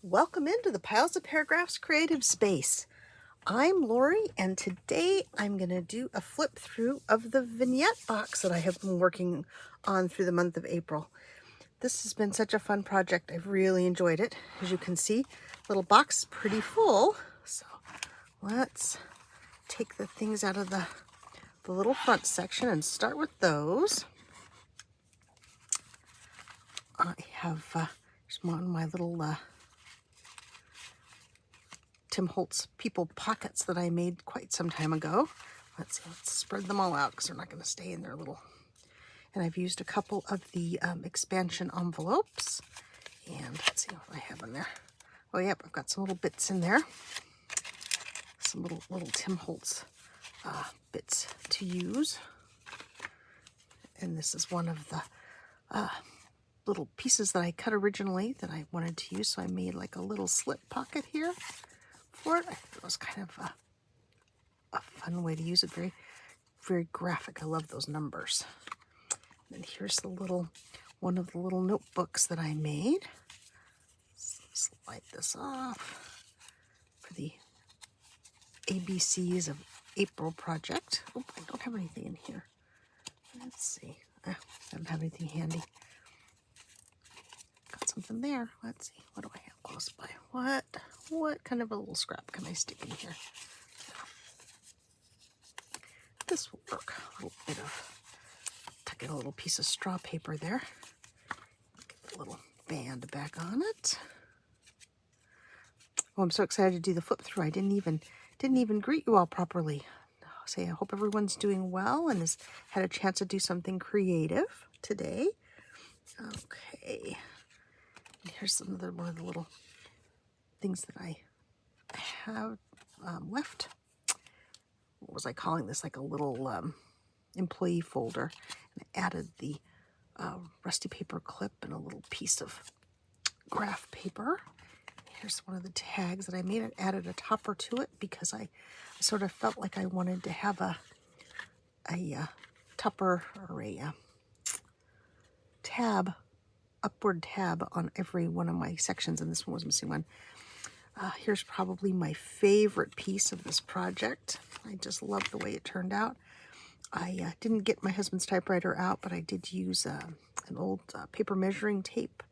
Welcome into the Piles of Paragraphs creative space. I'm Lori, and today I'm going to do a flip through of the vignette box that I have been working on through the month of April. This has been such a fun project. I've really enjoyed it. As you can see, little box is pretty full. So let's take the things out of the little front section and start with those. I have just one of my little Tim Holtz people pockets that I made quite some time ago. Let's spread them all out because they're not going to stay in their little. And I've used a couple of the expansion envelopes. And let's see what I have in there. Oh, yep, I've got some little bits in there. Some little Tim Holtz bits to use. And this is one of the little pieces that I cut originally that I wanted to use. So I made like a little slip pocket here for it. I thought it was kind of a fun way to use it. Very, very graphic. I love those numbers. And here's the one of the little notebooks that I made. Slide this off for the ABCs of April project. Oh, I don't have anything in here. Let's see. I don't have anything handy. Got something there. Let's see. What do I have close by? What kind of a little scrap can I stick in here? This will work. A little bit of, tuck in a little piece of straw paper there. Get the little band back on it. Oh, I'm so excited to do the flip through. I didn't even greet you all properly. Say, I hope everyone's doing well and has had a chance to do something creative today. Okay. And here's another one of the little things that I have left. What was I calling this? Like a little employee folder. And I added the rusty paper clip and a little piece of graph paper. Here's one of the tags that I made. I added a topper to it because I sort of felt like I wanted to have a topper or a tab, upward tab on every one of my sections, and this one was missing one. Here's probably my favorite piece of this project. I just love the way it turned out. I didn't get my husband's typewriter out, but I did use an old paper measuring tape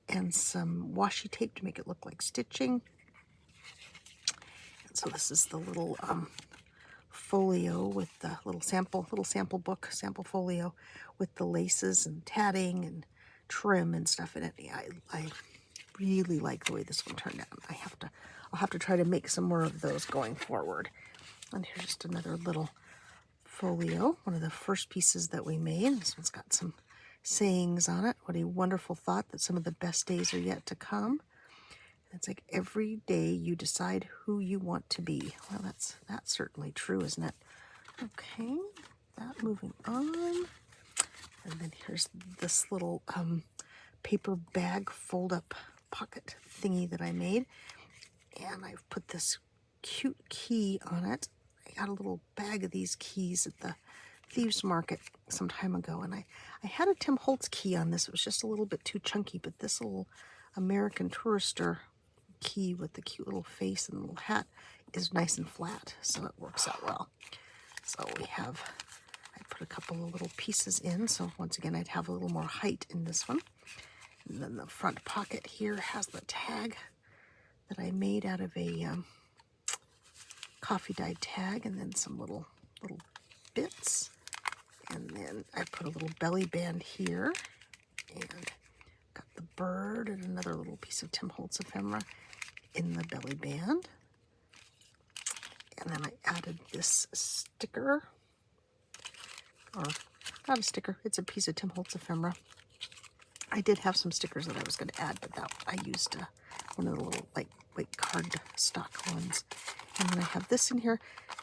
and some washi tape to make it look like stitching. And so this is the little folio with the little sample folio with the laces and tatting and trim and stuff in it. Yeah, I really like the way this one turned out. I'll have to try to make some more of those going forward. And here's just another little folio, one of the first pieces that we made. This one's got some sayings on it. What a wonderful thought that some of the best days are yet to come. And it's like every day you decide who you want to be. Well, that's certainly true, isn't it? Okay, that moving on. And then here's this little paper bag fold-up pocket thingy that I made. And I've put this cute key on it. I got a little bag of these keys at the Thieves Market some time ago, and I had a Tim Holtz key on this. It was just a little bit too chunky, but this little American Tourister key with the cute little face and little hat is nice and flat, so it works out well. So I put a couple of little pieces in, so once again I'd have a little more height in this one. And then the front pocket here has the tag that I made out of a coffee dyed tag, and then some little bits. And then I put a little belly band here, and got the bird and another little piece of Tim Holtz ephemera in the belly band. And then I added this sticker, or not a sticker, it's a piece of Tim Holtz ephemera. I did have some stickers that I was going to add, but I used one of the little lightweight card stock ones. And then I have this in here,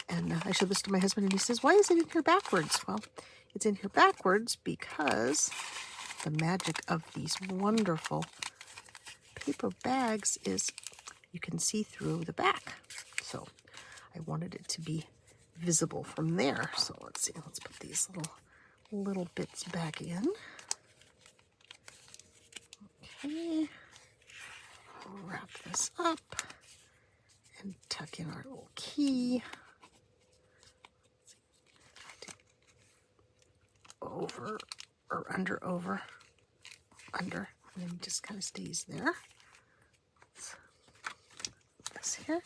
and I showed this to my husband, and he says, why is it in here backwards? Well, it's in here backwards because the magic of these wonderful paper bags is you can see through the back. So I wanted it to be visible from there. So let's see, let's put these little bits back in. Okay. All wrap this up and tuck in our little key. Over or under, over, under, and then it just kind of stays there. This here.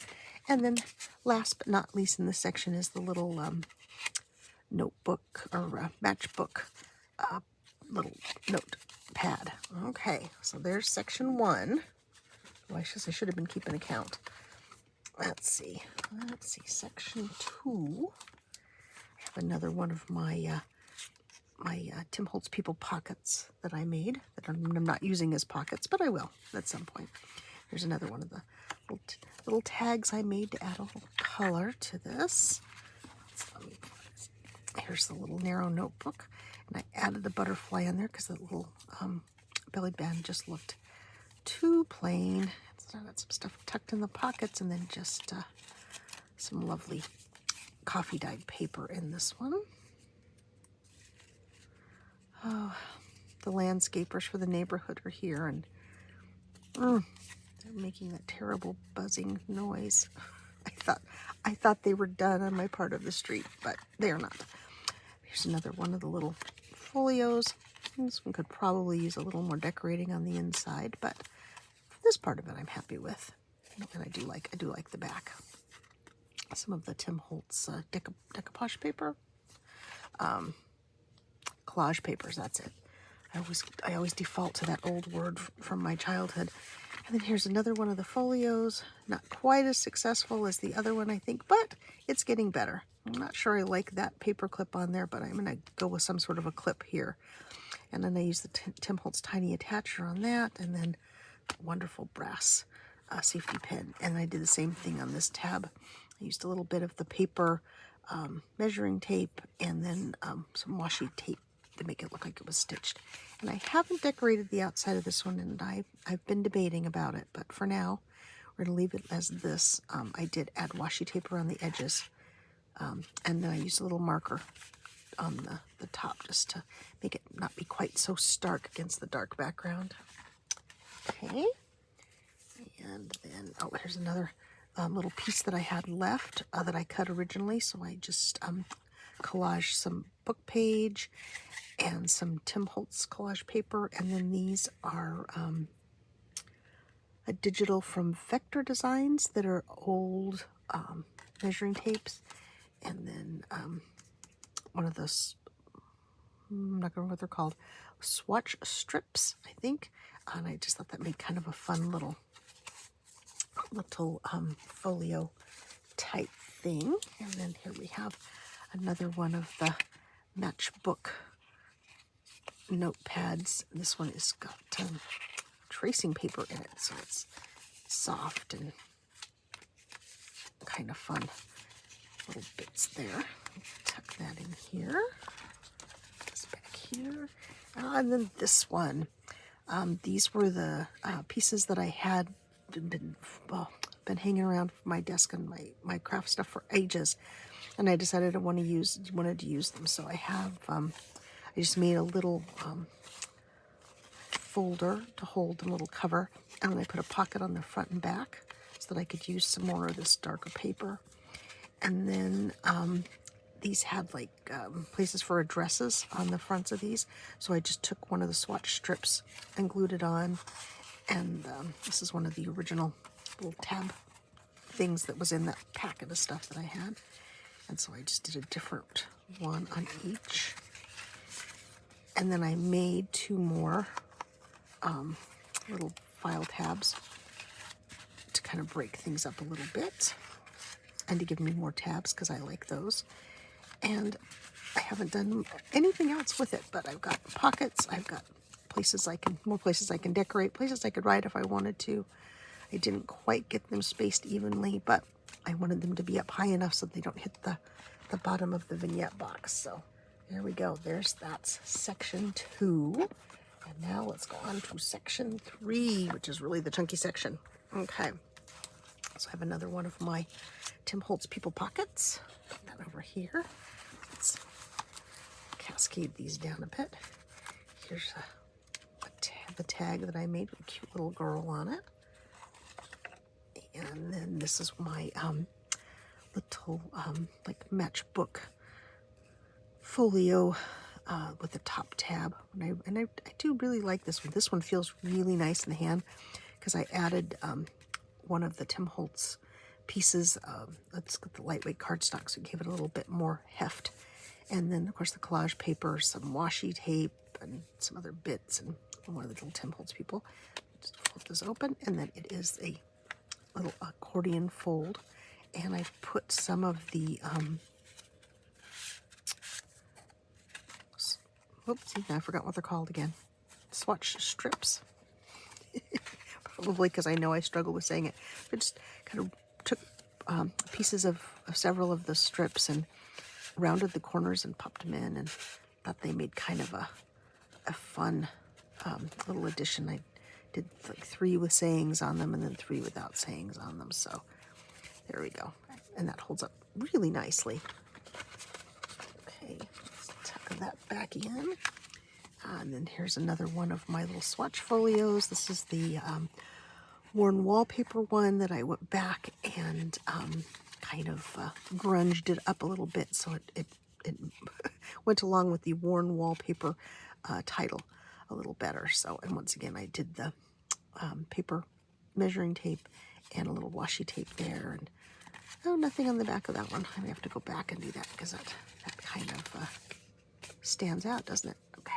And then last but not least in this section is the little notebook or matchbook little notepad. Okay, so there's section 1. Oh, I should have been keeping account. Let's see, section 2. I have another one of my Tim Holtz People pockets that I made that I'm not using as pockets, but I will at some point. There's another one of the little tags I made to add a little color to this. Here's the little narrow notebook, and I added a butterfly in there because the little belly band just looked too plain. So I got some stuff tucked in the pockets, and then just some lovely coffee dyed paper in this one. Oh, the landscapers for the neighborhood are here, and they're making that terrible buzzing noise. I thought they were done on my part of the street, but they are not. Here's another one of the little folios. This one could probably use a little more decorating on the inside, but this part of it I'm happy with. And I do like the back. Some of the Tim Holtz decoupage paper. Collage papers, that's it. I always default to that old word from my childhood. And then here's another one of the folios. Not quite as successful as the other one, I think, but it's getting better. I'm not sure I like that paper clip on there, but I'm going to go with some sort of a clip here. And then I use the Tim Holtz tiny attacher on that, and then wonderful brass safety pin. And I did the same thing on this tab. I used a little bit of the paper measuring tape and then some washi tape to make it look like it was stitched. And I haven't decorated the outside of this one, and I've been debating about it, but for now we're going to leave it as this. I did add washi tape around the edges, and then I used a little marker on the top just to make it not be quite so stark against the dark background. Okay, and then, oh, here's another little piece that I had left that I cut originally, so I just collaged some book page and some Tim Holtz collage paper, and then these are a digital from Vector Designs that are old measuring tapes, and then one of those, I'm not remember what they're called, swatch strips, I think, and I just thought that made kind of a fun little folio type thing. And then here we have another one of the matchbook notepads. This one has got tracing paper in it, so it's soft and kind of fun. Little bits there. Tuck that in here. This back here. And then this one. These were the pieces that I had been hanging around my desk and my craft stuff for ages, and I decided I wanted to use them. So I have I just made a little folder to hold the little cover, and then I put a pocket on the front and back so that I could use some more of this darker paper. And then these had like places for addresses on the fronts of these, so I just took one of the swatch strips and glued it on. And this is one of the original little tab things that was in that packet of stuff that I had. And so I just did a different one on each. And then I made 2 more little file tabs to kind of break things up a little bit and to give me more tabs because I like those. And I haven't done anything else with it, but I've got pockets, I've got more places I can decorate, places I could write if I wanted to. I didn't quite get them spaced evenly, but I wanted them to be up high enough so they don't hit the bottom of the vignette box. So there we go. There's that section 2. And now let's go on to section 3, which is really the chunky section. Okay. So I have another one of my Tim Holtz People pockets. Put that over here. Let's cascade these down a bit. Here's the tag that I made with a cute little girl on it. And then this is my little like matchbook folio with the top tab. And I do really like this one. This one feels really nice in the hand because I added one of the Tim Holtz pieces. Let's get the lightweight cardstock, so give it a little bit more heft. And then, of course, the collage paper, some washi tape, and some other bits, and one of the little Tim Holtz people. Just fold this open, and then it is a little accordion fold. And I put some of the, whoopsie, I forgot what they're called again. Swatch strips. Probably because I know I struggle with saying it. But just kind of took pieces of several of the strips and rounded the corners and popped them in, and thought they made kind of a fun little addition. I did like 3 with sayings on them and then 3 without sayings on them. So there we go. And that holds up really nicely. Okay, let's tuck that back in. And then here's another one of my little swatch folios. This is the worn wallpaper one that I went back and kind of grunged it up a little bit so it went along with the worn wallpaper title a little better. So, and once again, I did the paper measuring tape and a little washi tape there. And oh, nothing on the back of that one. I may have to go back and do that because that kind of stands out, doesn't it? Okay.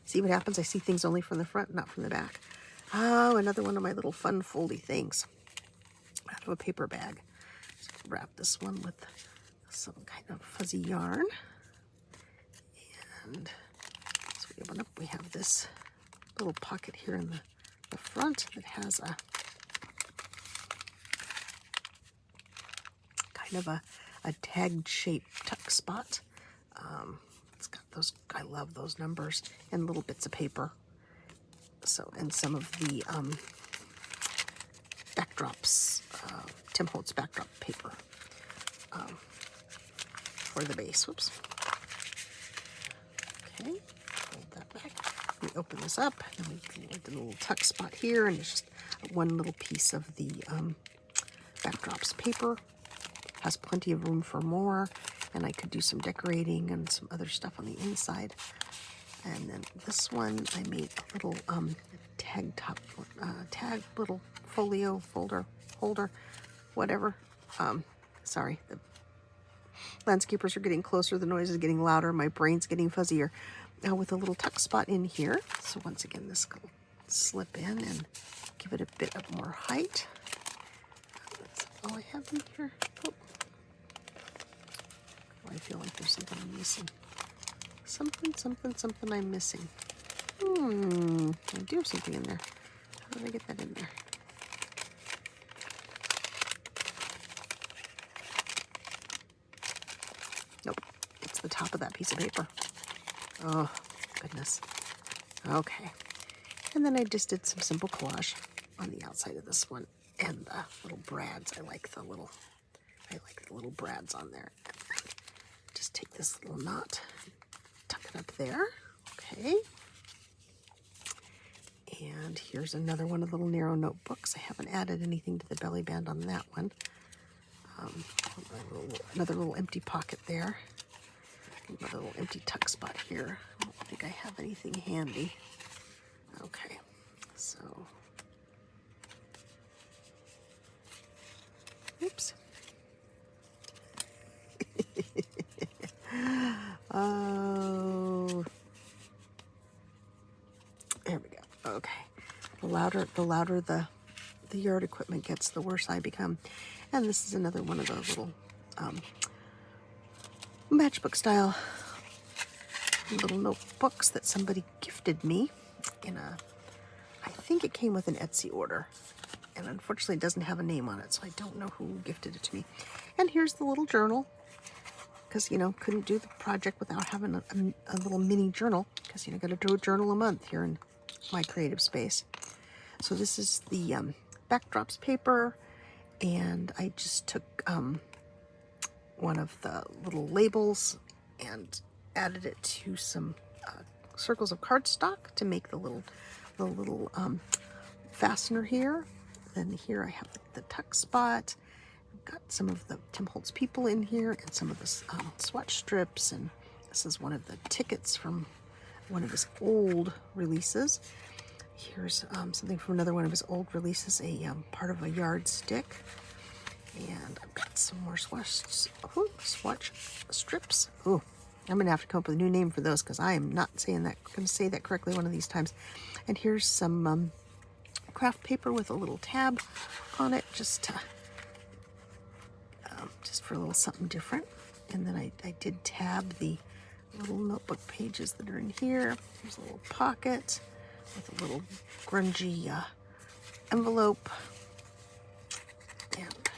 See what happens? I see things only from the front, not from the back. Oh, another one of my little fun foldy things out of a paper bag. So wrap this one with some kind of fuzzy yarn. And so we open up, we have this little pocket here in the front that has a kind of a tagged shaped tuck spot. It's got those, I love those numbers, and little bits of paper. So, and some of the backdrops, Tim Holtz backdrop paper for the base. Whoops. Okay, hold that back. We open this up, and we get the little tuck spot here, and it's just one little piece of the backdrops paper. Has plenty of room for more, and I could do some decorating and some other stuff on the inside. And then this one, I made a little tag little folio holder, whatever. Sorry, the landscapers are getting closer, the noise is getting louder, my brain's getting fuzzier. Now with a little tuck spot in here. So once again, this will slip in and give it a bit of more height. That's all I have in here. Oh. I feel like there's something I'm missing. Something I'm missing. I do have something in there. How did I get that in there? Nope. It's the top of that piece of paper. Oh, goodness. Okay. And then I just did some simple collage on the outside of this one. And the little brads. I like the little brads on there. Just take this little knot, tuck it up there. Okay. And here's another one of the little narrow notebooks. I haven't added anything to the belly band on that one. Another little empty pocket there. Another little empty tuck spot here. I don't think I have anything handy. Okay, so, oops. Oh, there we go. Okay, the louder the yard equipment gets, the worse I become. And this is another one of those little matchbook style little notebooks that somebody gifted me in I think it came with an Etsy order, and unfortunately it doesn't have a name on it, so I don't know who gifted it to me. And here's the little journal, because, you know, couldn't do the project without having a little mini journal, because, you know, got to do a journal a month here in my creative space. So this is the backdrops paper, and I just took one of the little labels and added it to some circles of cardstock to make the little fastener here. then here I have the tuck spot. I've got some of the Tim Holtz people in here and some of the swatch strips, and this is one of the tickets from one of his old releases. Here's something from another one of his old releases, a part of a yardstick. And I've got some more swatch strips. Ooh, I'm gonna have to come up with a new name for those because I am not saying that. Gonna say that correctly one of these times. And here's some craft paper with a little tab on it, just for a little something different. And then I did tab the little notebook pages that are in here. Here's a little pocket with a little grungy envelope, and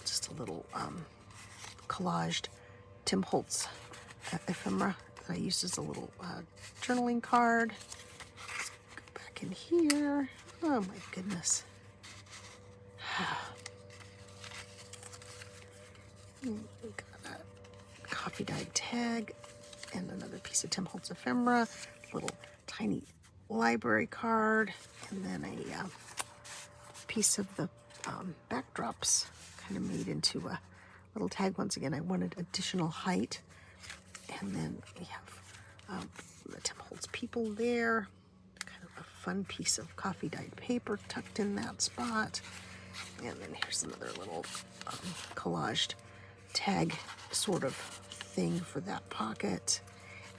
just a little collaged Tim Holtz ephemera that I used as a little journaling card. Let's go back in here. Oh my goodness. We got a coffee dyed tag and another piece of Tim Holtz ephemera, little tiny library card, and then a piece of the backdrops kind of made into a little tag. Once again, I wanted additional height. And then we have the Tim Holtz people there, kind of a fun piece of coffee dyed paper tucked in that spot. And then here's another little collaged tag sort of thing for that pocket.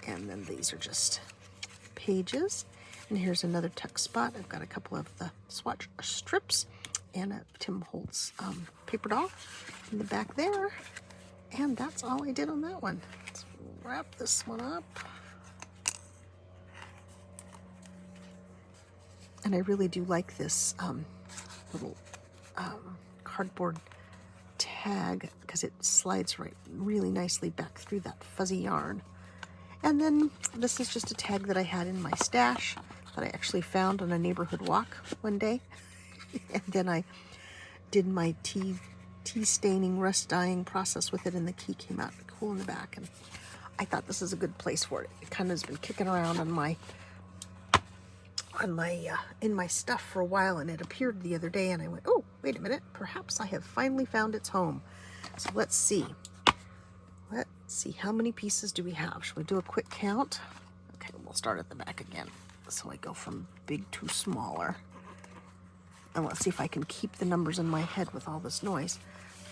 And then these are just pages. And here's another tuck spot. I've got a couple of the swatch strips and a Tim Holtz paper doll in the back there. And that's all I did on that one. Let's wrap this one up. And I really do like this little cardboard tag because it slides really nicely back through that fuzzy yarn. And then this is just a tag that I had in my stash that I actually found on a neighborhood walk one day. And then I did my tea staining, rust dyeing process with it, and the key came out cool in the back. And I thought this is a good place for it. It kind of has been kicking around in my stuff for a while, and it appeared the other day, and I went, oh, wait a minute, perhaps I have finally found its home. So let's see. Let's see, how many pieces do we have? Should we do a quick count? Okay, we'll start at the back again. So I go from big to smaller. And let's see if I can keep the numbers in my head with all this noise.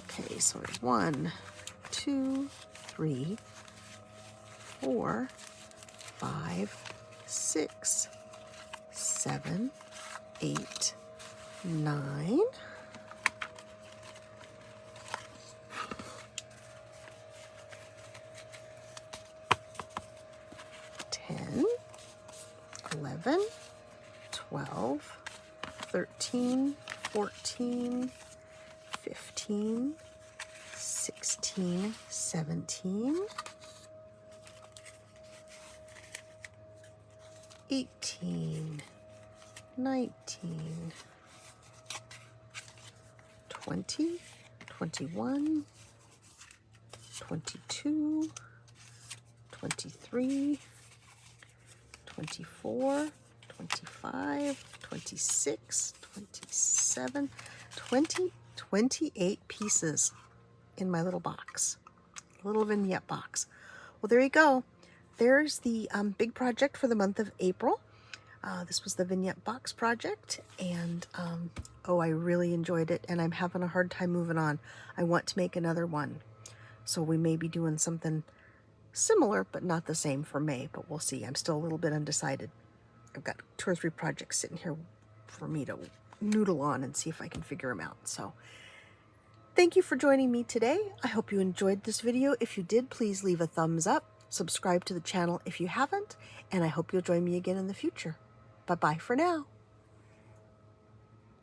Okay, so 1, 2, 3, 4, 5, 6, 7, 8, 9, 10, 11, 12, 13, 14, 15, 16, 17, 18, 19, 20, 21, 22, 23, 24, 25, 26, 27, 20, 28 pieces in my little box, little vignette box. Well, there you go. There's the big project for the month of April. This was the vignette box project, and oh, I really enjoyed it, and I'm having a hard time moving on. I want to make another one, so we may be doing something similar but not the same for May, but we'll see. I'm still a little bit undecided. I've got 2 or 3 projects sitting here for me to noodle on and see if I can figure them out. So thank you for joining me today. I hope you enjoyed this video. If you did, please leave a thumbs up, subscribe to the channel if you haven't, and I hope you'll join me again in the future. Bye-bye for now.